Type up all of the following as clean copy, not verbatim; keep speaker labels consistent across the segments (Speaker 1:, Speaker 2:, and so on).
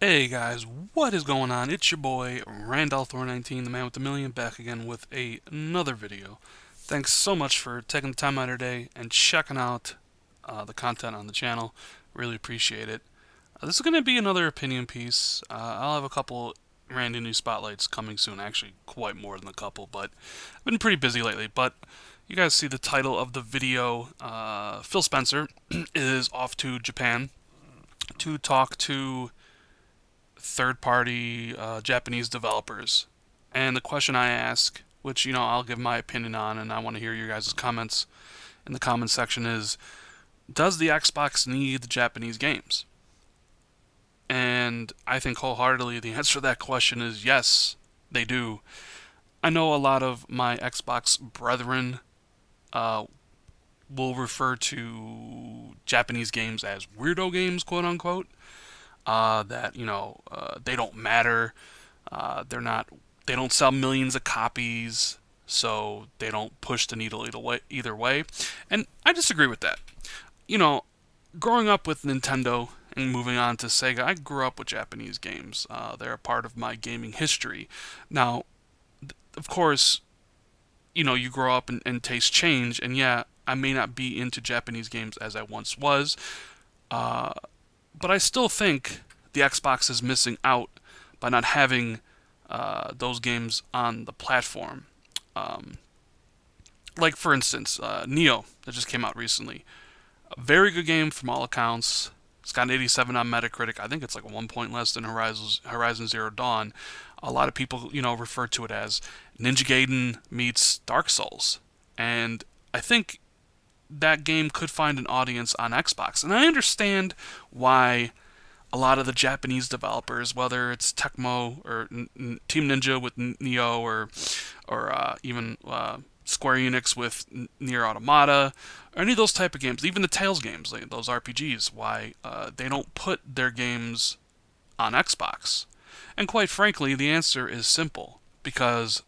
Speaker 1: Hey guys, what is going on? It's your boy Randall Thor 19, the man with the million, back again with another video. Thanks so much for taking the time out of your day and checking out the content on the channel. Really appreciate it. This is going to be another opinion piece. I'll have a couple random new spotlights coming soon. Actually, quite more than a couple, but I've been pretty busy lately. But you guys see the title of the video. Phil Spencer is off to Japan to talk to third-party Japanese developers. And the question I ask, which I'll give my opinion on, and I want to hear your guys' comments in the comment section, is: does the Xbox need the Japanese games? And I think wholeheartedly the answer to that question is yes, they do. I know a lot of my Xbox brethren uh, will refer to Japanese games as weirdo games, quote unquote. That they don't matter. They're not. They don't sell millions of copies, so they don't push the needle either way. And I disagree with that. You know, growing up with Nintendo and moving on to Sega, I grew up with Japanese games. They're a part of my gaming history. Now, of course, you grow up and tastes change, and yeah, I may not be into Japanese games as I once was, uh, but I still think the Xbox is missing out by not having those games on the platform. Um, like, for instance, Neo, that just came out recently. A very good game from all accounts. It's got an 87 on Metacritic. I think it's like 1 point less than Horizon Zero Dawn. A lot of people, refer to it as Ninja Gaiden meets Dark Souls. And I think that game could find an audience on Xbox. And I understand why a lot of the Japanese developers, whether it's Tecmo or Team Ninja with Neo, or even Square Enix with Nier Automata, or any of those type of games, even the Tales games, like those RPGs, why they don't put their games on Xbox. And quite frankly, the answer is simple: because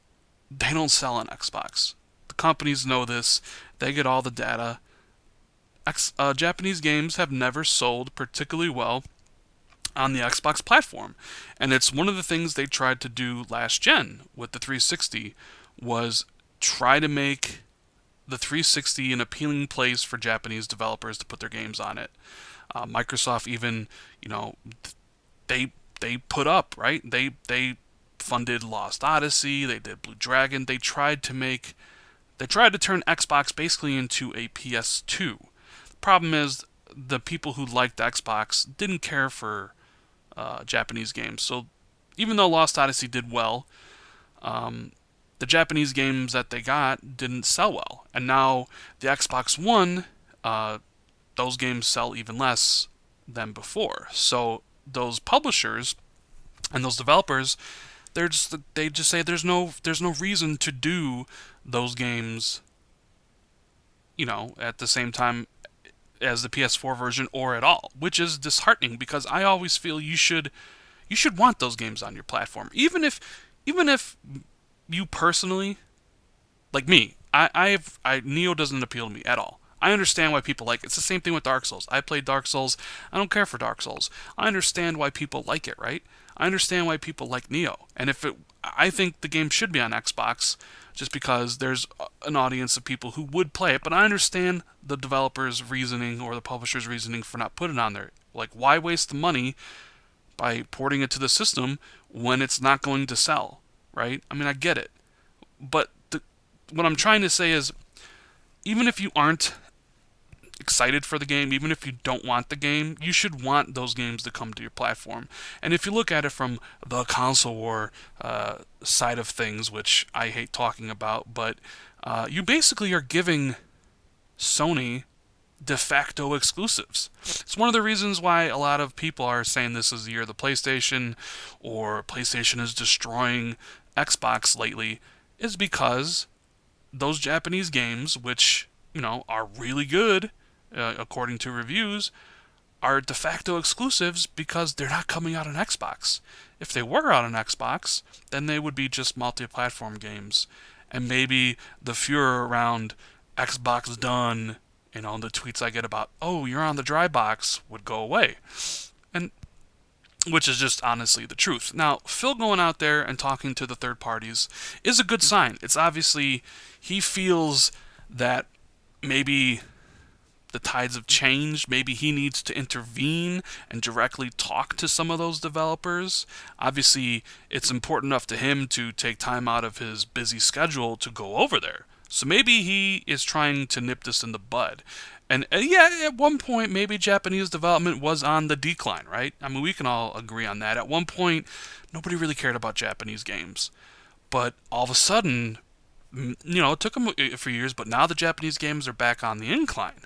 Speaker 1: they don't sell on Xbox. The companies know this. They get all the data. Japanese games have never sold particularly well on the Xbox platform. And it's one of the things they tried to do last gen with the 360, was try to make the 360 an appealing place for Japanese developers to put their games on it. Microsoft even, they they put up, right? They funded Lost Odyssey, they did Blue Dragon. They tried to turn Xbox basically into a PS2. The problem is the people who liked Xbox didn't care for Japanese games. So even though Lost Odyssey did well, um, the Japanese games that they got didn't sell well. And now the Xbox One, those games sell even less than before. So those publishers and those developers, they just say there's no reason to do those games, at the same time as the PS4 version, or at all, which is disheartening, because I always feel you should want those games on your platform, even if you personally, like me, Neo doesn't appeal to me at all. I understand why people like it. It's the same thing with Dark Souls. I played Dark Souls. I don't care for Dark Souls. I understand why people like it, right? I understand why people like Neo. And I think the game should be on Xbox, just because there's an audience of people who would play it. But I understand the developer's reasoning or the publisher's reasoning for not putting it on there. Like, why waste the money by porting it to the system when it's not going to sell, right? I mean, I get it. But what I'm trying to say is, even if you aren't excited for the game, even if you don't want the game, you should want those games to come to your platform. And if you look at it from the console war side of things, which I hate talking about, but you basically are giving Sony de facto exclusives. It's one of the reasons why a lot of people are saying this is the year of the PlayStation, or PlayStation is destroying Xbox lately, is because those Japanese games, which are really good, according to reviews, are de facto exclusives because they're not coming out on Xbox. If they were out on Xbox, then they would be just multi-platform games, and maybe the furor around Xbox done, the tweets I get about, oh, you're on the dry box, would go away. And which is just honestly the truth. Now, Phil going out there and talking to the third parties is a good sign. It's obviously he feels that maybe the tides have changed. Maybe he needs to intervene and directly talk to some of those developers. Obviously, it's important enough to him to take time out of his busy schedule to go over there. So maybe he is trying to nip this in the bud. And yeah, at one point, maybe Japanese development was on the decline, right? I mean, we can all agree on that. At one point, nobody really cared about Japanese games. But all of a sudden, it took them a few years, but now the Japanese games are back on the incline.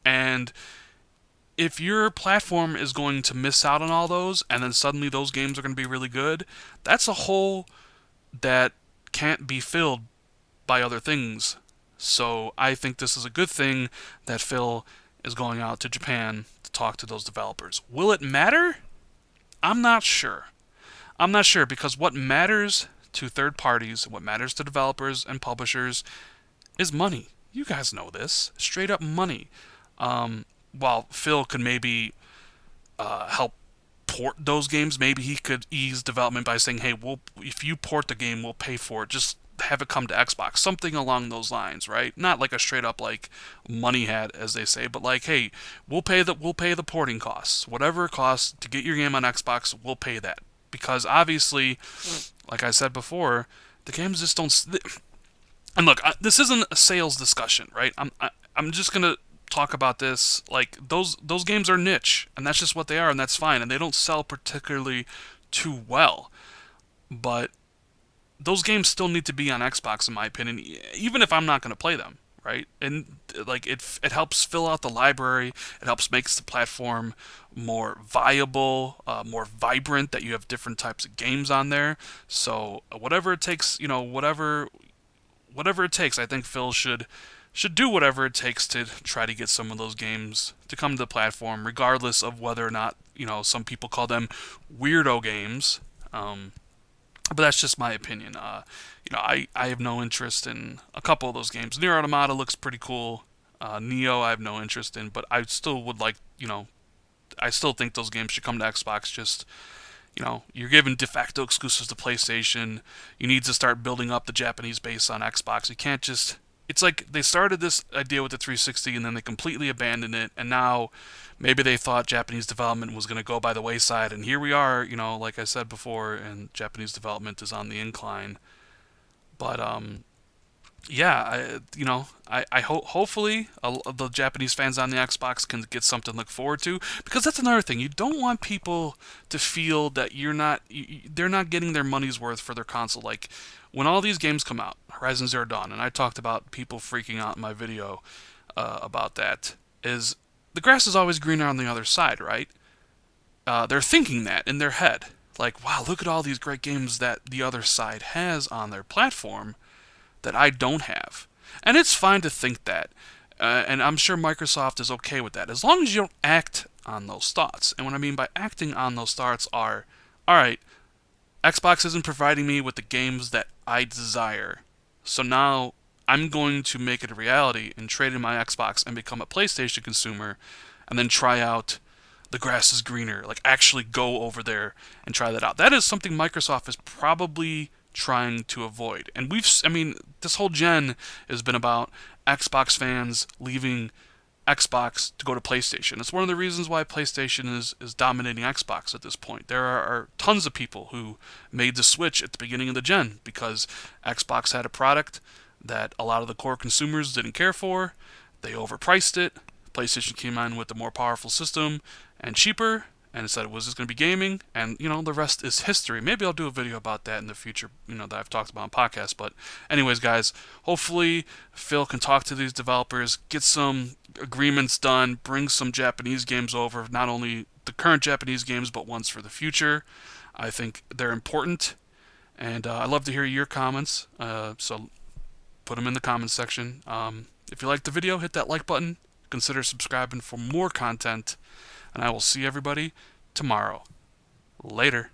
Speaker 1: And if your platform is going to miss out on all those, and then suddenly those games are going to be really good, that's a hole that can't be filled by other things. So I think this is a good thing that Phil is going out to Japan to talk to those developers. Will it matter? I'm not sure. I'm not sure because what matters to third parties, what matters to developers and publishers is money. You guys know this. Straight up money. While Phil could maybe help port those games, maybe he could ease development by saying, "Hey, if you port the game, we'll pay for it. Just have it come to Xbox." Something along those lines, right? Not like a straight up like money hat, as they say, but like, "Hey, we'll pay the porting costs. Whatever it costs to get your game on Xbox, we'll pay that." Because obviously, like I said before, the games just don't. And look, this isn't a sales discussion, right? I'm just gonna talk about this. Like those games are niche, and that's just what they are, and that's fine. And they don't sell particularly too well, but those games still need to be on Xbox, in my opinion, even if I'm not gonna play them, right? And like it helps fill out the library. It helps makes the platform more viable, more vibrant. That you have different types of games on there. So whatever it takes, whatever it takes, I think Phil should do whatever it takes to try to get some of those games to come to the platform, regardless of whether or not some people call them weirdo games. But that's just my opinion. I have no interest in a couple of those games. Nier Automata looks pretty cool. Neo, I have no interest in, but I still would like, I still think those games should come to Xbox. Just you're given de facto exclusives to PlayStation. You need to start building up the Japanese base on Xbox. You can't just. It's like they started this idea with the 360 and then they completely abandoned it, and now maybe they thought Japanese development was going to go by the wayside, and here we are, like I said before, and Japanese development is on the incline. But yeah, I hope hopefully the Japanese fans on the Xbox can get something to look forward to, because that's another thing. You don't want people to feel that they're not getting their money's worth for their console. Like when all these games come out, Horizon Zero Dawn, and I talked about people freaking out in my video about that, is the grass is always greener on the other side, right? They're thinking that in their head. Like, wow, look at all these great games that the other side has on their platform that I don't have. And it's fine to think that. And I'm sure Microsoft is okay with that, as long as you don't act on those thoughts. And what I mean by acting on those thoughts are, alright, Xbox isn't providing me with the games that I desire. So now I'm going to make it a reality and trade in my Xbox and become a PlayStation consumer and then try out the grass is greener. Like actually go over there and try that out. That is something Microsoft is probably trying to avoid. And this whole gen has been about Xbox fans leaving Xbox to go to PlayStation. It's one of the reasons why PlayStation is dominating Xbox at this point. There are tons of people who made the switch at the beginning of the gen because Xbox had a product that a lot of the core consumers didn't care for. They overpriced it. PlayStation came in with a more powerful system and cheaper, and it said it was just going to be gaming, and the rest is history. Maybe I'll do a video about that in the future, that I've talked about on podcasts. But anyways, guys, hopefully Phil can talk to these developers, get some agreements done, bring some Japanese games over, not only the current Japanese games, but ones for the future. I think they're important, and I'd love to hear your comments, so put them in the comments section. If you liked the video, hit that like button, consider subscribing for more content, and I will see everybody tomorrow. Later.